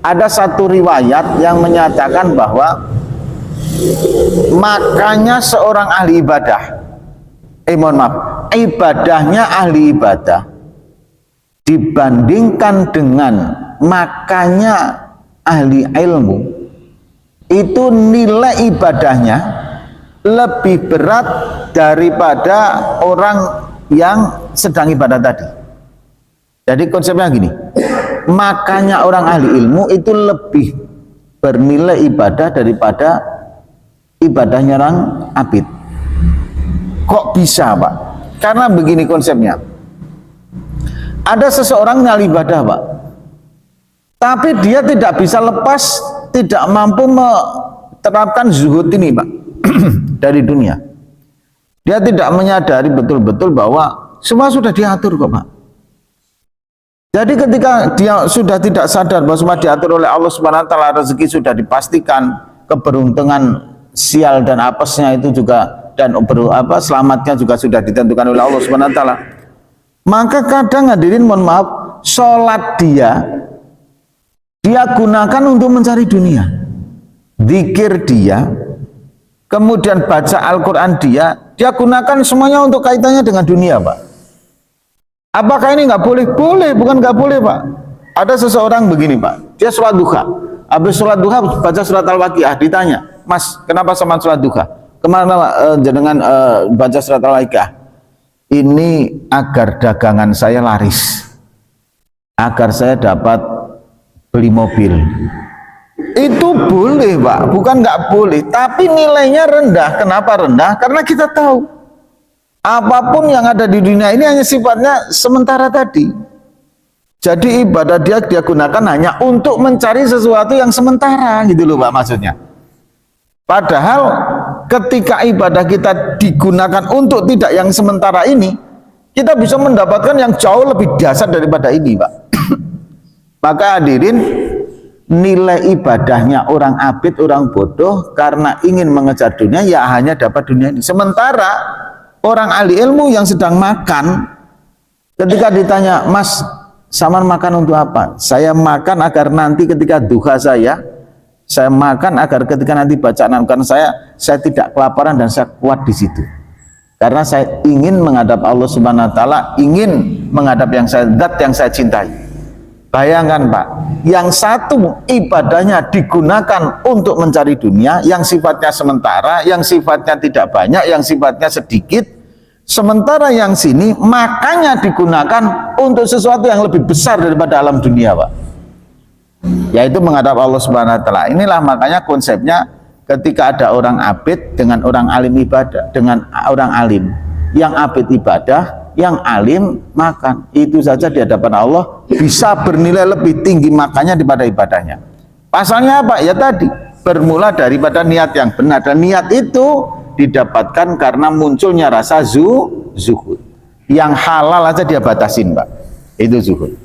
Ada satu riwayat yang menyatakan bahwa makanya seorang ahli ibadah, ibadahnya ahli ibadah dibandingkan dengan makanya ahli ilmu, itu nilai ibadahnya lebih berat daripada orang yang sedang ibadah tadi. Jadi konsepnya gini, makanya orang ahli ilmu itu lebih bernilai ibadah daripada ibadahnya orang abid. Kok bisa, Pak? Karena begini konsepnya. Ada seseorang yang ahli ibadah, Pak, tapi dia tidak bisa lepas, tidak mampu menerapkan zuhud ini, Pak, dari dunia. Dia tidak menyadari betul-betul bahwa semua sudah diatur kok, Pak. Jadi ketika dia sudah tidak sadar bahwa semua diatur oleh Allah Subhanahu wa taala, rezeki sudah dipastikan, keberuntungan sial dan apesnya itu juga, dan selamatnya juga sudah ditentukan oleh Allah Subhanahu wa taala. Maka kadang hadirin mohon maaf, sholat dia gunakan untuk mencari dunia, zikir dia, kemudian baca Al-Quran dia gunakan semuanya untuk kaitannya dengan dunia, Pak. Apakah ini nggak boleh? Boleh, bukan nggak boleh, Pak. Ada seseorang begini, Pak, dia sholat duha, habis sholat duha baca surat Al-Waqiah, ditanya, Mas, kenapa sama sholat duha? Kemana jenengan baca surat Al-Waqiah? Ini agar dagangan saya laris, agar saya dapat beli mobil. Itu boleh, Pak, bukan nggak boleh, tapi nilainya rendah. Kenapa rendah? Karena kita tahu apapun yang ada di dunia ini hanya sifatnya sementara tadi. Jadi ibadah dia gunakan hanya untuk mencari sesuatu yang sementara, gitu loh, Pak, maksudnya. Padahal ketika ibadah kita digunakan untuk tidak yang sementara ini, kita bisa mendapatkan yang jauh lebih dahsyat daripada ini, Pak. Maka hadirin, nilai ibadahnya orang abid, orang bodoh karena ingin mengejar dunia, ya hanya dapat dunia ini. Sementara orang ahli ilmu yang sedang makan, ketika ditanya, Mas, samar makan untuk apa? Saya makan agar nanti ketika duha saya makan agar ketika nanti bacaan Al-Quran saya tidak kelaparan dan saya kuat di situ. Karena saya ingin menghadap Allah Subhanahu wa taala, ingin menghadap zat yang saya cintai. Bayangkan, Pak, yang satu ibadahnya digunakan untuk mencari dunia, yang sifatnya sementara, yang sifatnya tidak banyak, yang sifatnya sedikit. Sementara yang sini makanya digunakan untuk sesuatu yang lebih besar daripada alam dunia, Pak, yaitu menghadap Allah Subhanahu wa taala. Inilah makanya konsepnya ketika ada orang abid dengan orang alim ibadah, dengan orang alim, yang abid ibadah, yang alim makan, itu saja di hadapan Allah bisa bernilai lebih tinggi makanya daripada ibadahnya. Pasalnya apa? Ya tadi, bermula daripada niat yang benar, dan niat itu didapatkan karena munculnya rasa zuhud. Yang halal aja dia batasin, Pak, itu zuhud.